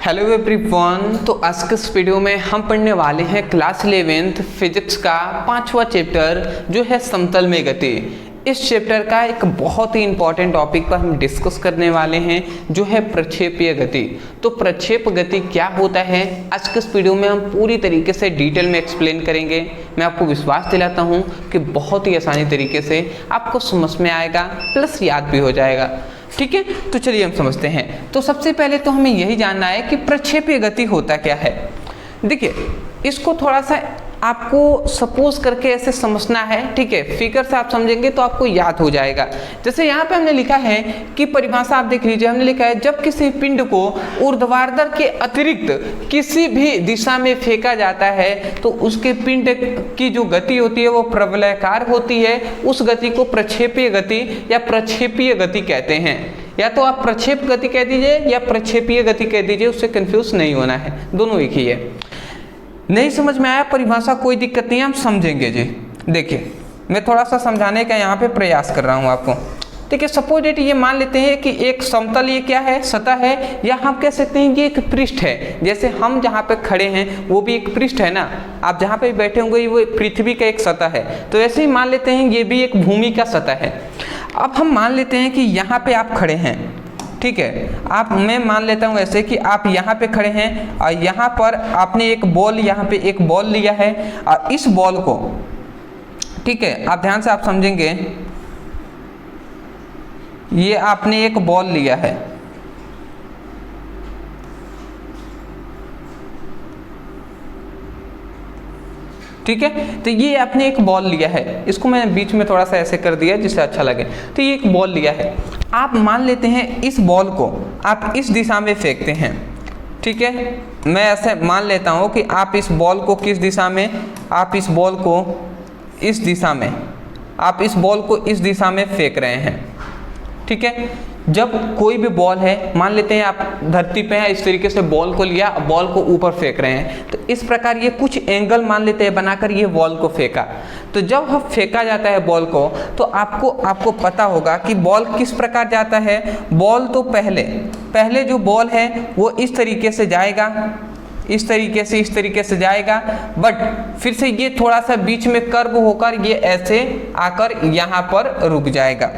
Hello everyone. तो आज के इस वीडियो में हम पढ़ने वाले हैं क्लास 11th फिजिक्स का 5वां चैप्टर जो है समतल में गति। इस चैप्टर का एक बहुत ही इंपॉर्टेंट टॉपिक पर हम डिस्कस करने वाले हैं जो है प्रक्षेपीय गति। तो प्रक्षेप गति क्या होता है आज के इस वीडियो में हम पूरी तरीके से डिटेल में एक्सप्लेन करेंगे। मैं आपको विश्वास दिलाता हूं कि बहुत ही आसानी तरीके से आपको समझ में आएगा प्लस याद भी हो जाएगा। ठीक है, तो चलिए हम समझते हैं। तो सबसे पहले तो हमें यही जानना है कि प्रक्षेपीय गति होता क्या है। देखिए, इसको थोड़ा सा आपको सपोज करके ऐसे समझना है। ठीक है, फिगर से आप समझेंगे तो आपको याद हो जाएगा। जैसे यहाँ पे हमने लिखा है कि परिभाषा आप देख लीजिए, हमने लिखा है जब किसी पिंड को ऊर्ध्वाधर के अतिरिक्त किसी भी दिशा में फेंका जाता है तो उसके पिंड की जो गति होती है वो प्रवलयाकार होती है। उस गति को प्रक्षेपीय गति या प्रक्षेपीय गति कहते हैं। या तो आप प्रक्षेप गति कह दीजिए या प्रक्षेपीय गति कह दीजिए, उससे कंफ्यूज नहीं होना है, दोनों एक ही है। नहीं समझ में आया परिभाषा, कोई दिक्कत नहीं है, हम समझेंगे जी। देखिए, मैं थोड़ा सा समझाने का यहाँ पे प्रयास कर रहा हूँ आपको। देखिए, सपोज इट ये मान लेते हैं कि एक समतल ये क्या है, सतह है, या हम कह सकते हैं ये एक पृष्ठ है। जैसे हम जहाँ पे खड़े हैं वो भी एक पृष्ठ है ना, आप जहाँ पे बैठे होंगे वो पृथ्वी का एक सतह है। तो ऐसे ही मान लेते हैं ये भी एक भूमि का सतह है। अब हम मान लेते हैं कि यहाँ पे आप खड़े हैं। ठीक है, मैं मान लेता हूँ ऐसे कि आप यहाँ पे खड़े हैं और यहाँ पर आपने एक बॉल, यहाँ पे एक बॉल लिया है और इस बॉल को, ठीक है, आप ध्यान से आप समझेंगे, ये आपने एक बॉल लिया है। ठीक है, तो ये आपने एक बॉल लिया है, इसको मैंने बीच में थोड़ा सा ऐसे कर दिया जिससे अच्छा लगे। तो ये एक बॉल लिया है, आप मान लेते हैं इस बॉल को आप इस दिशा में फेंकते हैं। ठीक है, मैं ऐसे मान लेता हूँ कि आप इस बॉल को किस दिशा में, आप इस बॉल को इस दिशा में, आप इस बॉल को इस दिशा में फेंक रहे हैं। ठीक है, जब कोई भी बॉल है, मान लेते हैं आप धरती पे हैं, इस तरीके से बॉल को लिया, बॉल को ऊपर फेंक रहे हैं, तो इस प्रकार ये कुछ एंगल मान लेते हैं बनाकर ये बॉल को फेंका। तो जब हम फेंका जाता है बॉल को तो आपको पता होगा कि बॉल किस प्रकार जाता है। बॉल तो पहले जो बॉल है वो इस तरीके से जाएगा, इस तरीके से जाएगा, बट फिर से ये थोड़ा सा बीच में कर्व होकर ये ऐसे आकर यहाँ पर रुक जाएगा।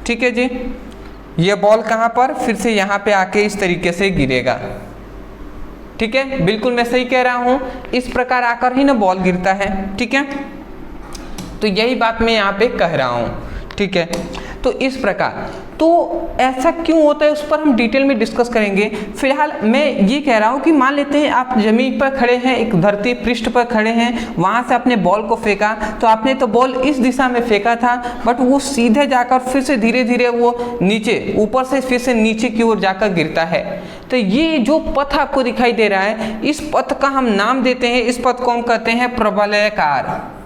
ठीक है जी, ये बॉल कहाँ पर, फिर से यहाँ पे आके इस तरीके से गिरेगा। ठीक है, बिल्कुल मैं सही कह रहा हूँ, इस प्रकार आकर ही ना बॉल गिरता है। ठीक है, तो यही बात मैं यहाँ पे कह रहा हूँ। ठीक है, तो इस प्रकार, तो ऐसा क्यों होता है उस पर हम डिटेल में डिस्कस करेंगे। फिलहाल मैं ये कह रहा हूँ कि मान लेते हैं आप जमीन पर खड़े हैं, एक धरती पृष्ठ पर खड़े हैं, वहाँ से आपने बॉल को फेंका, तो आपने तो बॉल इस दिशा में फेंका था, बट वो सीधे जाकर फिर से धीरे धीरे वो नीचे, ऊपर से फिर से नीचे की ओर जाकर गिरता है। तो ये जो पथ आपको दिखाई दे रहा है, इस पथ का हम नाम देते हैं, इस पथ को हम कहते हैं प्रवलयाकार।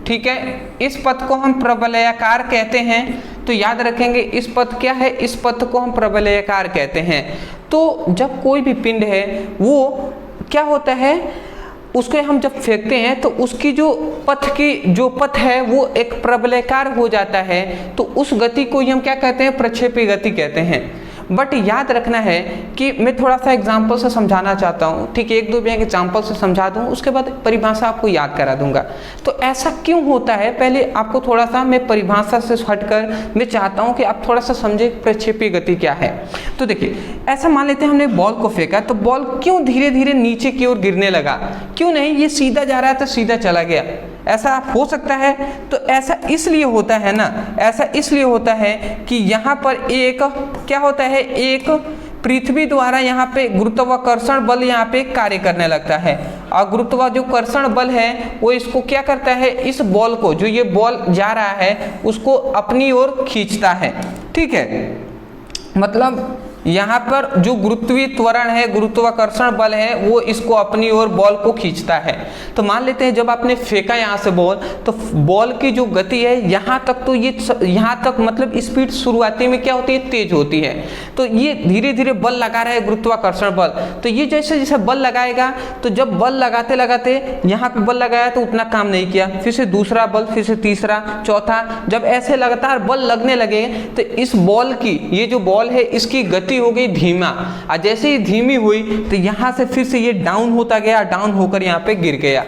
ठीक है, इस पथ को हम प्रवलयाकार कहते हैं। तो याद रखेंगे इस पथ क्या है, इस पथ को हम प्रवलयाकार कहते हैं। तो जब कोई भी पिंड है वो क्या होता है, उसको हम जब फेंकते हैं तो उसकी जो पथ है वो एक प्रवलयाकार हो जाता है। तो उस गति को हम क्या कहते हैं, प्रक्षेपी गति कहते हैं। बट याद रखना है कि मैं थोड़ा सा एग्जाम्पल से समझाना चाहता हूँ। ठीक है, एक दो एग्जाम्पल से समझा दूँ, उसके बाद परिभाषा आपको याद करा दूंगा। तो ऐसा क्यों होता है, पहले आपको थोड़ा सा मैं परिभाषा से हटकर मैं चाहता हूँ कि आप थोड़ा सा समझे प्रक्षेपीय गति क्या है। तो देखिए, ऐसा मान लेते हैं हमने बॉल को फेंका, तो बॉल क्यों धीरे धीरे नीचे की ओर गिरने लगा, क्यों नहीं ये सीधा जा रहा है तो सीधा चला गया। ऐसा हो सकता है, तो ऐसा इसलिए होता है ना, ऐसा इसलिए होता है कि यहाँ पर एक क्या होता है, एक पृथ्वी द्वारा यहाँ पे गुरुत्वाकर्षण बल यहाँ पे कार्य करने लगता है, और गुरुत्वाकर्षण बल है वो इसको क्या करता है, इस बॉल को, जो ये बॉल जा रहा है उसको अपनी ओर खींचता है। ठीक है, मतलब यहाँ पर जो गुरुत्वीय त्वरण है, गुरुत्वाकर्षण बल है, वो इसको अपनी ओर बॉल को खींचता है। तो मान लेते हैं जब आपने फेंका यहाँ से बॉल, तो बॉल की जो गति है यहाँ तक, तो ये यहाँ तक मतलब स्पीड शुरुआती में क्या होती है, तेज होती है। तो ये धीरे धीरे बल लगा रहा है गुरुत्वाकर्षण बल। तो ये जैसे जैसे बल लगाएगा, तो जब बल लगाते लगाते यहाँ पे बल लगाया तो उतना काम नहीं किया, फिर से दूसरा बल, फिर से तीसरा, चौथा, जब ऐसे लगातार बल लगने लगे तो इस बॉल की, ये जो बॉल है इसकी गति हो गई धीमा। और जैसे ही धीमी हुई तो यहां से फिर से ये डाउन होता गया, डाउन होकर यहाँ पे गिर गया।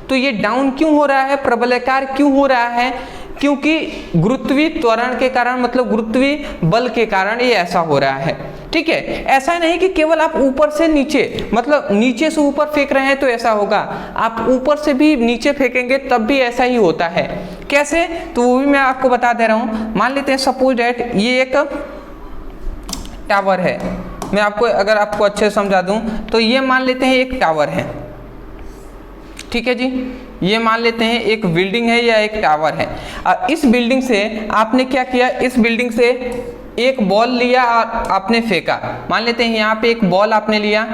तो ये डाउन क्यों हो रहा है, प्रबलयकार क्यों हो रहा है, क्योंकि गुरुत्वीय त्वरण के कारण, मतलब गुरुत्वीय बल के कारण ये ऐसा हो रहा है। ठीक है, ऐसा नहीं कि केवल आप ऊपर से नीचे, मतलब नीचे से ऊपर फेंक रहे हैं तो ऐसा होगा, आप ऊपर से भी नीचे फेंकेंगे तब भी ऐसा ही होता है। कैसे, तो वो भी मैं आपको बता दे रहा हूं। मान लेते हैं सपोज दैट ये एक टावर है, मैं आपको अगर आपको अच्छे से समझा दूं तो ये मान लेते हैं एक टावर है, ठीक है जी, ये मान लेते हैं एक बिल्डिंग है या एक टावर है। और इस बिल्डिंग से आपने क्या किया, इस बिल्डिंग से एक बॉल लिया और आपने फेंका। मान लेते हैं यहाँ पे एक बॉल आपने लिया,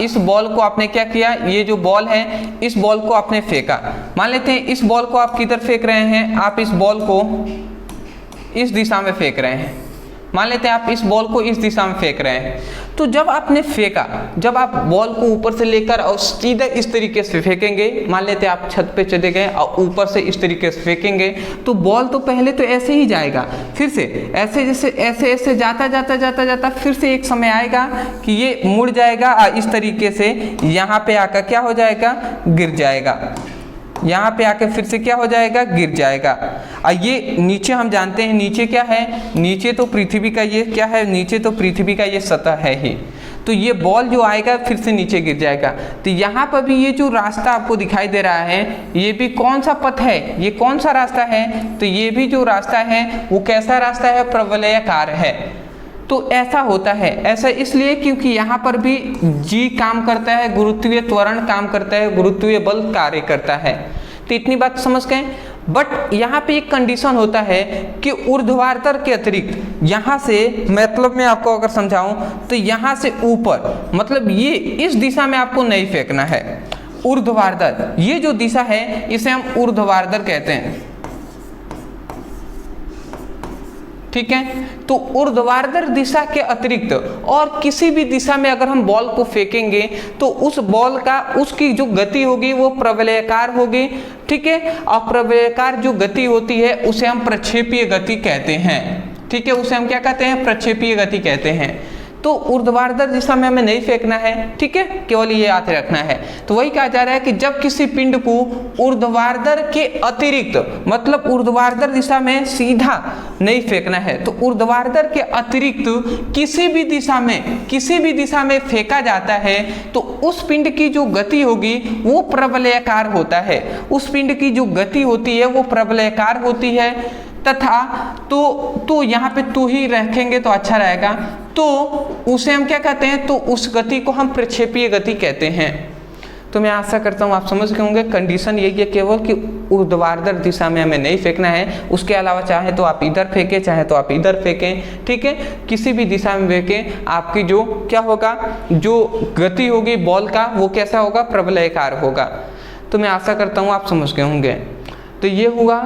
इस बॉल को आपने क्या किया, ये जो बॉल है इस बॉल को आपने फेंका। मान लेते हैं इस बॉल को आप किधर फेंक रहे हैं, आप इस बॉल को इस दिशा में फेंक रहे हैं। मान लेते हैं आप इस बॉल को इस दिशा में फेंक रहे हैं। तो जब आपने फेंका, जब आप बॉल को ऊपर से लेकर और सीधा इस तरीके से फेंकेंगे, मान लेते हैं आप छत पे चले गए और ऊपर से इस तरीके से फेंकेंगे, तो बॉल तो पहले तो ऐसे ही जाएगा, फिर से ऐसे जैसे ऐसे ऐसे जाता जाता जाता जाता फिर से एक समय आएगा कि ये मुड़ जाएगा और इस तरीके से यहाँ पे आकर क्या हो जाएगा, गिर जाएगा। यहाँ पे आके फिर से क्या हो जाएगा, गिर जाएगा। और ये नीचे हम जानते हैं नीचे क्या है, नीचे तो पृथ्वी का ये क्या है, नीचे तो पृथ्वी का ये सतह है ही। तो ये बॉल जो आएगा फिर से नीचे गिर जाएगा। तो यहाँ पर भी ये जो रास्ता आपको दिखाई दे रहा है, ये भी कौन सा पथ है, ये कौन सा रास्ता है, तो ये भी जो रास्ता है वो कैसा रास्ता है, प्रवलयाकार है। तो ऐसा होता है, ऐसा इसलिए क्योंकि यहाँ पर भी जी काम करता है, गुरुत्वीय त्वरण काम करता है, गुरुत्वीय बल कार्य करता है। तो इतनी बात समझ गए। बट यहाँ पे एक कंडीशन होता है कि ऊर्ध्वाधर के अतिरिक्त यहाँ से, मतलब मैं आपको अगर समझाऊं तो यहाँ से ऊपर, मतलब ये इस दिशा में आपको नहीं फेंकना है। ऊर्ध्वाधर, ये जो दिशा है इसे हम ऊर्ध्वाधर कहते हैं, ठीक है। तो ऊर्ध्वाधर दिशा के अतिरिक्त और किसी भी दिशा में अगर हम बॉल को फेंकेंगे तो उस बॉल का, उसकी जो गति होगी वो प्रवलयाकार होगी, ठीक है। और प्रवलयाकार जो गति होती है उसे हम प्रक्षेपीय गति कहते हैं, ठीक है, उसे हम क्या कहते हैं, प्रक्षेपीय गति कहते हैं। तो ऊर्ध्वाधर दिशा में हमें नहीं फेंकना है, ठीक है, केवल ये याद रखना है। तो वही कहा जा रहा है कि जब किसी पिंड को ऊर्ध्वाधर के अतिरिक्त, मतलब ऊर्ध्वाधर दिशा में सीधा नहीं फेंकना है, तो ऊर्ध्वाधर के अतिरिक्त किसी भी दिशा में फेंका जाता है तो उस पिंड की जो गति होगी वो प्रवलयाकार होता है। उस पिंड की जो गति होती है वो प्रवलयाकार होती है। तथा तो यहाँ पे तू ही रखेंगे तो अच्छा रहेगा, तो उसे हम क्या कहते हैं, तो उस गति को हम प्रक्षेपीय गति कहते हैं। तो मैं आशा करता हूँ आप समझ गए होंगे। कंडीशन यही है केवल कि ऊर्ध्वाधर दिशा में हमें नहीं फेंकना है, उसके अलावा चाहे तो आप इधर फेंकें, चाहे तो आप इधर फेंकें, ठीक है, किसी भी दिशा में फेंकें, आपकी जो क्या होगा, जो गति होगी बॉल का वो कैसा होगा, प्रवलयाकार होगा। तो मैं आशा करता हूँ आप समझ गए होंगे। तो ये हुआ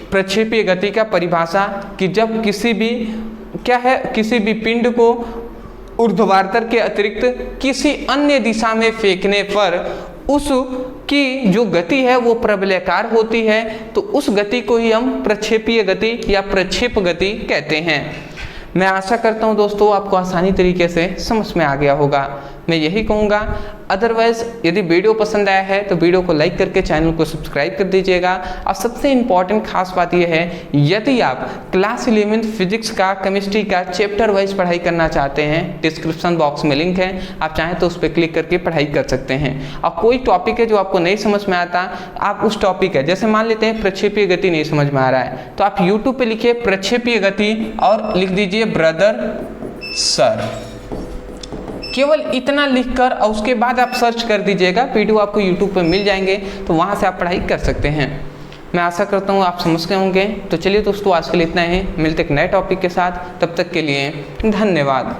प्रक्षेपीय गति का परिभाषा कि जब किसी भी क्या है, किसी भी पिंड को ऊर्ध्वाधर के अतिरिक्त किसी अन्य दिशा में फेंकने पर उसकी जो गति है वो प्रवलयाकार होती है, तो उस गति को ही हम प्रक्षेपीय गति या प्रक्षेप गति कहते हैं। मैं आशा करता हूं दोस्तों आपको आसानी तरीके से समझ में आ गया होगा। मैं यही कहूँगा। अदरवाइज यदि वीडियो पसंद आया है तो वीडियो को लाइक करके चैनल को सब्सक्राइब कर दीजिएगा। और सबसे इम्पॉर्टेंट खास बात यह है, यदि आप क्लास 11 फिजिक्स का, केमिस्ट्री का चैप्टर वाइज पढ़ाई करना चाहते हैं, डिस्क्रिप्शन बॉक्स में लिंक है, आप चाहें तो उस पर क्लिक करके पढ़ाई कर सकते हैं। और कोई टॉपिक है जो आपको नहीं समझ में आता, आप उस टॉपिक है, जैसे मान लेते हैं प्रक्षेपीय गति नहीं समझ में आ रहा है, तो आप यूट्यूब पर लिखिए प्रक्षेपीय गति और लिख दीजिए ब्रदर सर, केवल इतना लिखकर और उसके बाद आप सर्च कर दीजिएगा, वीडियो आपको यूट्यूब पर मिल जाएंगे, तो वहाँ से आप पढ़ाई कर सकते हैं। मैं आशा करता हूँ आप समझ गए होंगे। तो चलिए दोस्तों आज के लिए इतना ही, मिलते एक नए टॉपिक के साथ, तब तक के लिए धन्यवाद।